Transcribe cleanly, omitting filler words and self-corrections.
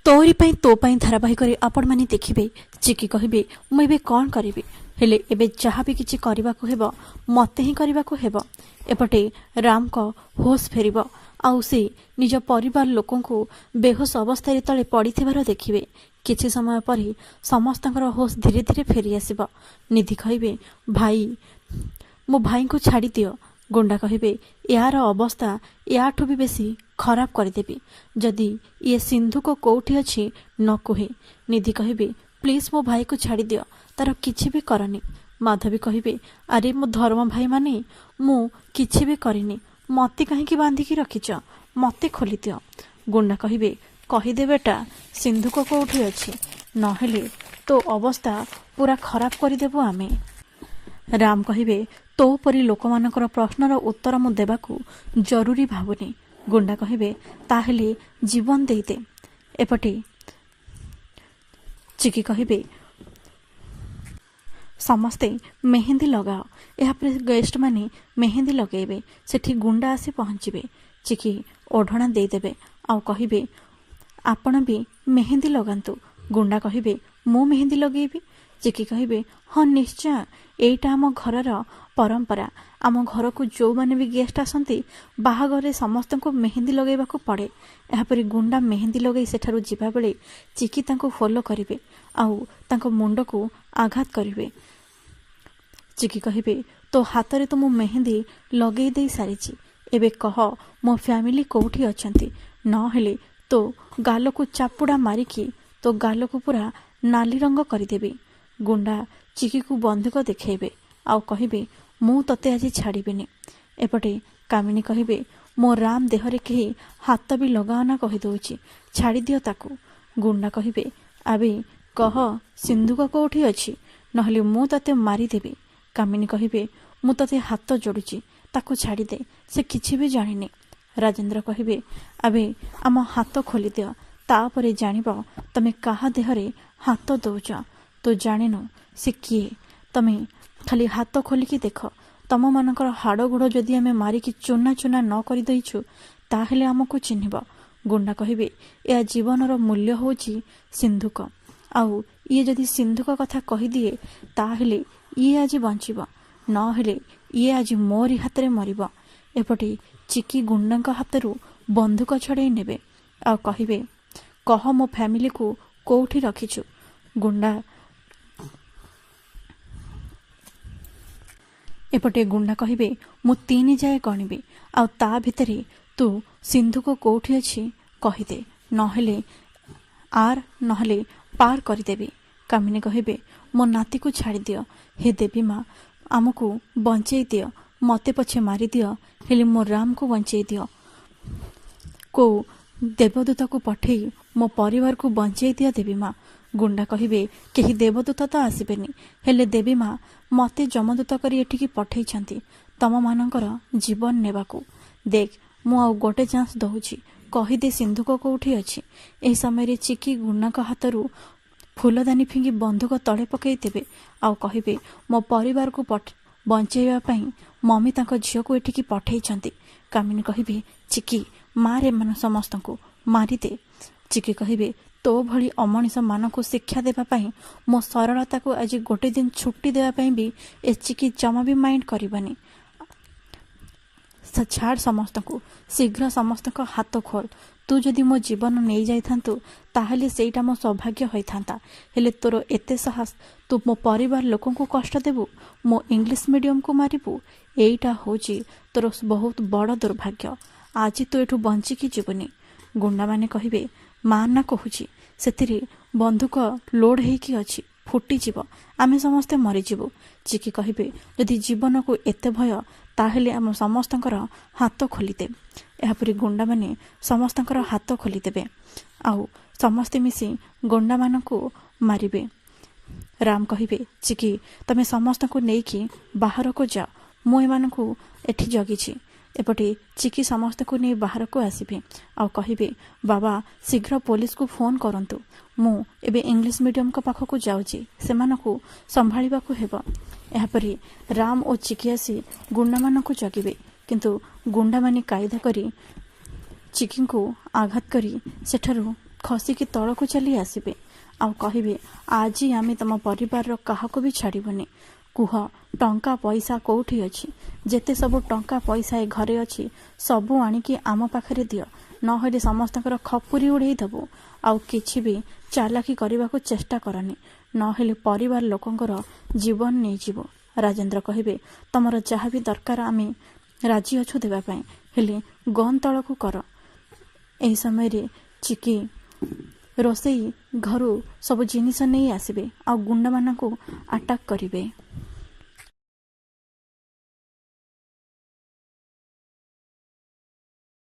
तोरी पाई तो पाई धारावाहिक आपण माने देखिबे चिकी कहिबे मु एबे कौन करिबे हेले एबे जहाँ भी किछि करबाकू हेबो मते ही करबाकू हेबो। एपटे राम को होश फेरिबो आउ से निज परिवार लोकंकु बेहोश अवस्था तले पड़िथिबार देखिबे। किछि समय पर समस्तଙ୍କର होश धीरे धीरे फेरी आसिबो। निधि कहिबे भाई मो भाई को छाड़ी दियो। गुंडा कहिबे यार अवस्था याठू भी बेसी खराब करदेबी जदि ये सिंधु को कौटी अच्छी न कहे। निधि कहिबे प्लीज मो भाई को छाड़ी दियो तार किछि भी करनी। माधवी कहिबे अरे मो धर्म भाई माने मु किछि भी करिनी मते कहीं बांधिकी रखिच मते खोली दियो। गुंडा कहिबे कहिदे बेटा सिंधु को कौटी अच्छी नहेले तो अवस्था पूरा खराब करदेबु आमे। राम कहिबे तो परी लोकमानकर प्रश्नर उत्तर मु देबाकू जरूरी भाबुनी। गुंडा कहिबे ताहेले जीवन देते। एपटे चिकी कहिबे समस्ते मेहंदी लगाओ। यापर गेस्ट माने मेहंदी लगेबे सेठी गुंडा आसी पहुँचे। चिकी ओढ़ना देदेबे आउ कहिबे आपण भी मेहंदी लगातु। गुंडा कहिबे मु मेहंदी लगेबी। चिकी कहिबे हाँ निश्चय एटा आम घरर परंपरा। आम घर को जो माने भी गेस्ट आसंती बाहाघरे समस्त को मेहंदी लगेबाकू पड़े। यापरी गुंडा मेहंदी लगे सेठारु जिबा बेले चिकी तांको फॉलो करिवे आउ तांको मुंड को आघात करिवे। चिकी कहिबे तो हाथ रे तो मु मेहंदी लगे दे सारिची एबे कह मो फैमिली कोठी अछंती न हेले तो गाल को चापुड़ा मारिकी तो गाल को पूरा नाली रंग करदेबी। गुंडा चिकी को बंदूक देखेबे आउ कहिबे मु तते आज छाड़ीबिनी। एपटे कामिनी कहिबे मो राम देहरे केही हाथ भी लगाना कहि दउची छाड़ी दियो ताकू। गुंडा कहिबे आबे कह सिंधु को कोठी अछि नहले मु तते मारी देबी। कामिनी कहिबे मु तते हाथ जोड़ुची ताकू छाड़ी दे से किछि भी जानिनी। राजेंद्र कहिबे आबे आम हाथ खोली दियो तापरे जानिबो तमे काहा देहरे हाथ दउच तो जानिनो से किए। तमे खाली हाथ खोलिकी देख तम मानकर हाड़ गोड़ जदि आमे मारिकी चुना चुना न कर देइछु ताहेले आमको चिन्हिब। गुंडा कहिबे या जीवनर मूल्य होची सिंधुक आउ ये जदि सिंधुक कथा कहि दिए ताहेले ये आज बंचिब न हेले ये आज मोरी हाथ रे मरिब। एपटे चिकी गुंडा हाथरू बंदूक छड़ाई नेबे आ कहिबे कह मो फैमिली को कोठी रखिछु। गुंडा एपटे गुंडा कहिबे मु 3 जाए गणिबे आ ता भितरे तू सिंधु को कोठी अछि कहिदे नहेले आर नहेले पार करदेबी। कामिनी कहिबे मो नाती को छाड़ी दियो हे देवी माँ आमको बंचई दियो मते पछे मारी दियो हेले मो राम को बंचई दियो। को देवदूत को पठेई मो परिवार को बंचई दियो देवी माँ। गुंडा कहिबे केही देवदूत तो आसबेनी हेले देवी माँ मते जमदूत करी एठिकी पठेइछंती तम मानकर जीवन नेबाकू। देख मु आउ गोटे चांस दउची कहिदे सिंधु को कोठी अछि। एही समय चिकी गुंडा का हाथरू फूलदानी फिंगी बंधुक तले पकई देबे आउ कहिबे मो परिवार को बंचेଇବା ପାଇଁ मम्मी तांको झियो को एठिकी पठेइछंती। कामिनी कहिबे चिकी मारे मन समस्तଙ୍କୁ मारी दे। चिकी कहिबे तो भली अमनिष मान को शिक्षा देवा पाई मो सरलता को आज गोटे दिन छुट्टी देवा पाई भी ए चिकी जमा भी माइंड करबानी। छाड़ समस्त को शीघ्र समस्त को हाथ खोल तू जदि मो जीवन नहीं जाई थांतु ताहले सेटा मो सौभाग्य होई थांता हेले तोर एते साहस तू मो परिवार लोकन को कष्ट देबू मो इंग्लिश मीडियम को मारिबू एटा होची तोर बहुत बड़ दुर्भाग्य। आज तू एठू बंची की जीवनी। गुंडा माने कहिबे मां ना कहूची सेतिरे बंधुक लोड हेकी अछि फुटी जीव आमे समस्ते मरी जीवु। चिकी कहिबे यदि जीवन को एते भय ताहेले आम समस्तଙ୍କର हाथ खोलिदे। यापरी गुंडा माने समस्तଙ୍କର हाथ खोलिदेबे आउ समस्ते मिसी गुंडा मानकू मारिबे। राम कहिबे चिकी तमे समस्त को नेकी बाहर को जा मु एमानकू एठी जगिछि। एपटे चिकी समस्त को नहीं बाहर को आसबे आउ कहिबे बाबा शीघ्र पुलिस को फोन करंतु मु एबे इंग्लिश मीडियम को पाख को जाउची सेमानकू संभाळिबा को हेबो। यापरी राम और चिकी आसी गुंडा मानकू जगिबे किंतु गुंडा माने कायदा करी चिकी को आघात करी सेठारु ଖସିକି ତଳକୁ ଚାଲି ଆସିବେ ଆଉ କହିବେ ଆଜି ଆମେ ତମ ପରିବାରର କାହାକୁ ବି ଛାଡ଼ିବୁନି। କୁହ ଟଙ୍କା ପଇସା କୋଉଠି ଅଛି? ଯେତେ ସବୁ ଟଙ୍କା ପଇସା ଏ ଘରେ ଅଛି ସବୁ ଆଣିକି ଆମ ପାଖରେ ଦିଅ, ନହେଲେ ସମସ୍ତଙ୍କର ଖପୁରି ଉଡ଼େଇ ଦେବୁ। ଆଉ କିଛି ବି ଚାଲାକି କରିବାକୁ ଚେଷ୍ଟା କରନି, ନହେଲେ ପରିବାର ଲୋକଙ୍କର ଜୀବନ ନେଇଯିବ। ରାଜେନ୍ଦ୍ର କହିବେ ତମର ଯାହା ବି ଦରକାର ଆମେ ରାଜି ଅଛୁ ଦେବା ପାଇଁ, ହେଲେ ଗନ୍ ତଳକୁ କର। ଏହି ସମୟରେ ଚିକି ରୋଷେଇ ଘରୁ ସବୁ ଜିନିଷ ନେଇ ଆସିବେ ଆଉ ଗୁଣ୍ଡମାନଙ୍କୁ ଆଟାକ୍ କରିବେ।